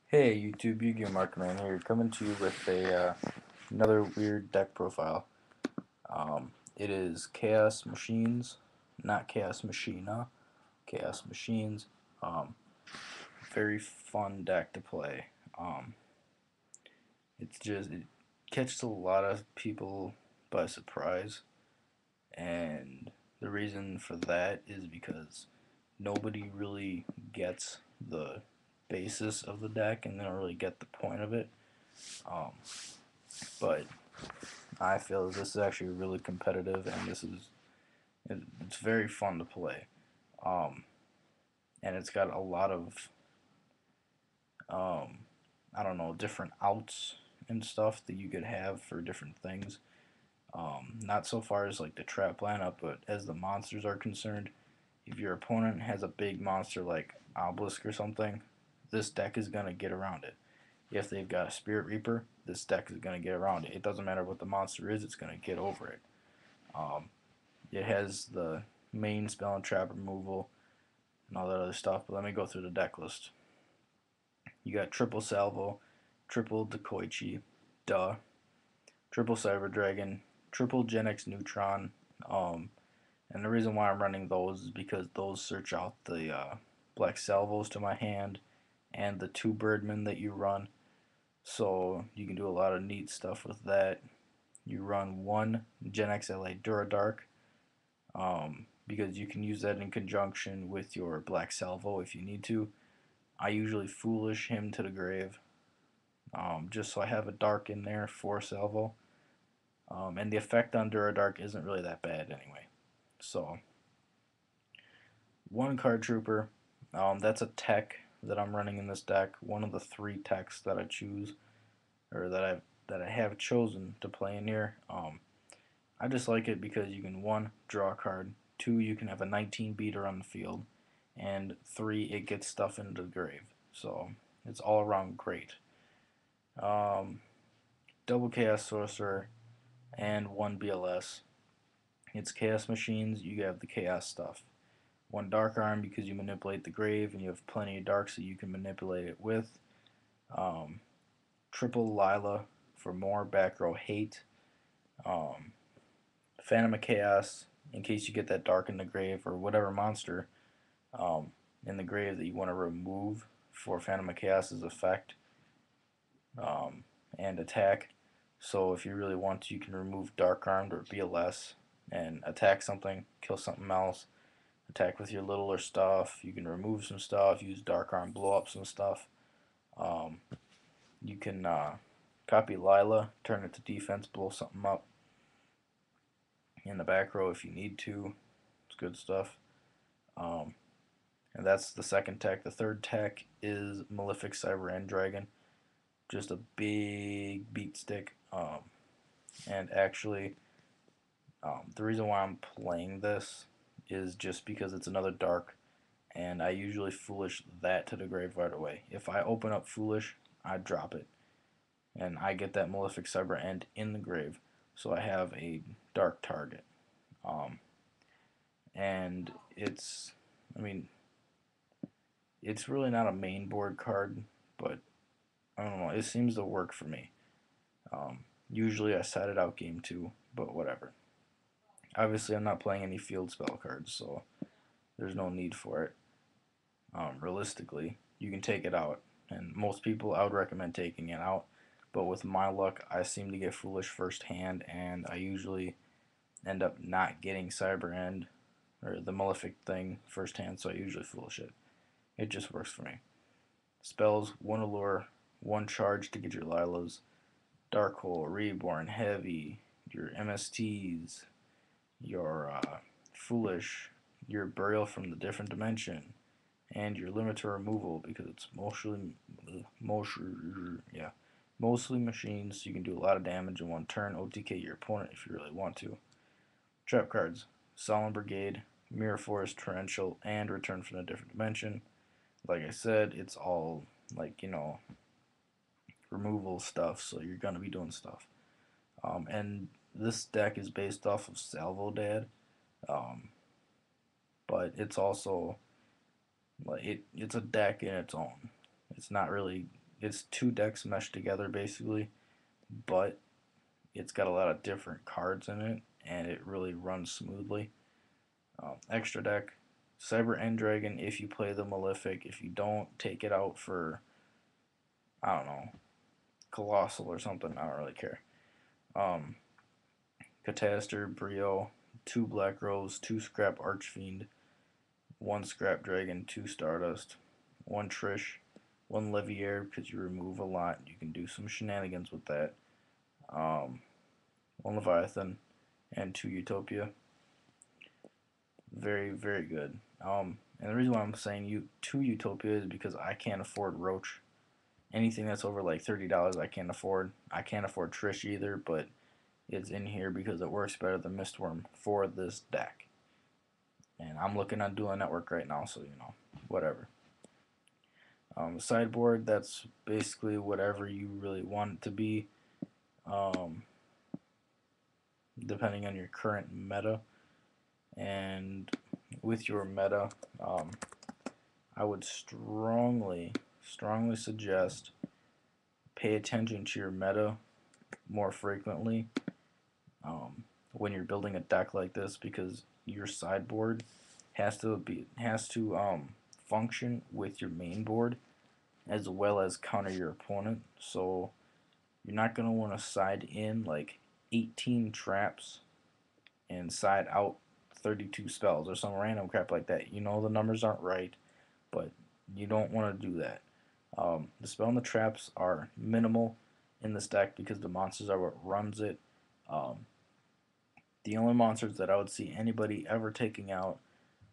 Hey YouTube, yugi-mahnz here, coming to you with another weird deck profile. It is Chaos Machines, not Chaos Machina, Chaos Machines. Um, Very fun deck to play. Um, it catches a lot of people by surprise, and the reason for that is because nobody really gets the basis of the deck, and they don't really get the point of it. Um, but I feel this is actually really competitive, and it's very fun to play. Um, and it's got a lot of um, I don't know, different outs and stuff that you could have for different things. Not so far as like the trap lineup, but as the monsters are concerned, if your opponent has a big monster like Obelisk or something, this deck is gonna get around it. If they've got a Spirit Reaper, this deck is gonna get around it. It doesn't matter what the monster is; it's gonna get over it. Um, It has the main spell and trap removal and all that other stuff, but let me go through the deck list. You got triple salvo, triple dekoichi, duh, triple cyber dragon, triple genex neutron. Um, and the reason why I'm running those is because those search out the black salvos to my hand and the two birdmen that you run. So you can do a lot of neat stuff with that. You run one genex LA duradark, because you can use that in conjunction with your black salvo if you need to. I usually foolish him to the grave, just so I have a dark in there for salvo. And the effect on Duradark isn't really that bad anyway. So, one card trooper, that's a tech that I'm running in this deck. One of the three techs that I choose, or that I have chosen to play in here. I just like it because you can, one, draw a card, two, you can have a 19 beater on the field, and three, it gets stuff into the grave. So it's all around great. Um, Double Chaos Sorcerer and one BLS. It's Chaos Machines, you have the Chaos stuff. One Dark Arm because you manipulate the grave and you have plenty of darks that you can manipulate it with. Um, Triple Lyla for more back row hate. Um, Phantom of Chaos in case you get that dark in the grave or whatever monster um, in the grave that you want to remove for Phantom of Chaos's effect um, and attack. So if you really want to, you can remove Dark Armed or BLS and attack something, kill something else, attack with your littler stuff. You can remove some stuff, use Dark Arm, blow up some stuff. Um, you can copy Lyla, turn it to defense, blow something up in the back row if you need to. It's good stuff. Um, and that's the second tech. The third tech is Malefic Cyber End Dragon. Just a big beat stick. And actually, the reason why I'm playing this is just because it's another dark, and I usually foolish that to the grave right away. If I open up foolish, I drop it, and I get that malefic cyber end in the grave, so I have a dark target. Um, and I mean, it's really not a main board card, but I don't know, it seems to work for me. Usually I side it out game two, but whatever. Obviously, I'm not playing any field spell cards, so there's no need for it. Realistically, you can take it out, and most people I would recommend taking it out. But with my luck, I seem to get foolish first hand, and I usually end up not getting cyber end or the malefic thing first hand, so I usually foolish it. It just works for me. Spells, one allure, one charge to get your Lylas, Dark Hole, Reborn, Heavy, your MSTs, your Foolish, your Burial from the Different Dimension, and your limiter removal because it's mostly machines. So you can do a lot of damage in one turn. OTK your opponent if you really want to. Trap cards: Solemn Brigade, Mirror Force, Torrential, and Return from a Different Dimension. Like I said, it's all like removal stuff, so you're gonna be doing stuff. And this deck is based off of Salvo Dad, um, but it's also like it's a deck in its own. It's not really it's two decks meshed together basically, but it's got a lot of different cards in it, and it really runs smoothly. Extra deck, Cyber End Dragon if you play the Malefic. If you don't, take it out for, I don't know, Colossal or something. I don't really care. Um, Cataster, Brio, two Black Rose, two Scrap Archfiend, one Scrap Dragon, two Stardust, one Trish, one Leviair because you remove a lot. You can do some shenanigans with that. Um, one Leviathan, and two Utopia. Very, very good. And the reason why I'm saying two Utopia is because I can't afford Roach. Anything that's over like $30, I can't afford. I can't afford Trish either, but it's in here because it works better than Mistworm for this deck. And I'm looking on Dual Network right now, so whatever. Sideboard, that's basically whatever you really want it to be, um, depending on your current meta. And with your meta, I would strongly suggest pay attention to your meta more frequently when you're building a deck like this, because your sideboard has to function with your main board as well as counter your opponent. So you're not going to want to side in like 18 traps and side out 32 spells or some random crap like that. You know the numbers aren't right, but you don't want to do that. The spell and the traps are minimal in this deck because the monsters are what runs it. The only monsters that I would see anybody ever taking out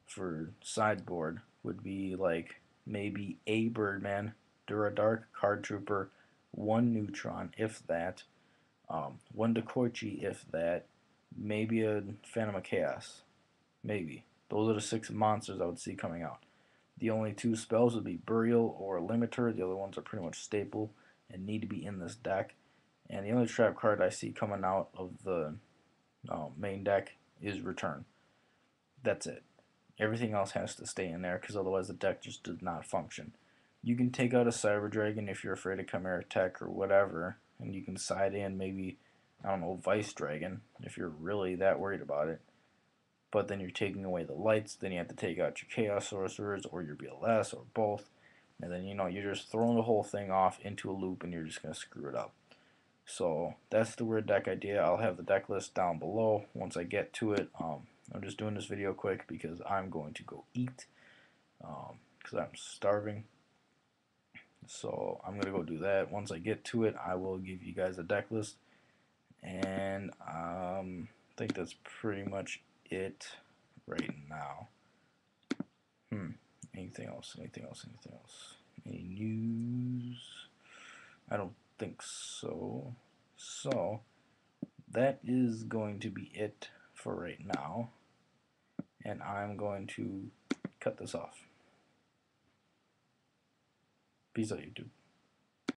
for sideboard would be like maybe a Birdman, Duradark, Card Trooper, one Neutron, if that, one Dekoichi, if that, maybe a Phantom of Chaos, maybe. Those are the 6 monsters I would see coming out. The only 2 spells would be Burial or Limiter. The other ones are pretty much staple and need to be in this deck. And the only trap card I see coming out of the main deck is Return. That's it. Everything else has to stay in there because otherwise the deck just does not function. You can take out a Cyber Dragon if you're afraid of Chimera Tech or whatever, and you can side in maybe, I don't know, Vice Dragon if you're really that worried about it. But then you're taking away the lights, then you have to take out your Chaos Sorcerers or your BLS or both, and then you're just throwing the whole thing off into a loop and you're just going to screw it up. So that's the weird deck idea. I'll have the deck list down below once I get to it. I'm just doing this video quick because I'm going to go eat because I'm starving. So I'm going to go do that. Once I get to it, I will give you guys a deck list. And I think that's pretty much it right now. Anything else? Anything else? Anything else? Any news? I don't think so. So that is going to be it for right now. And I'm going to cut this off. Peace out, YouTube.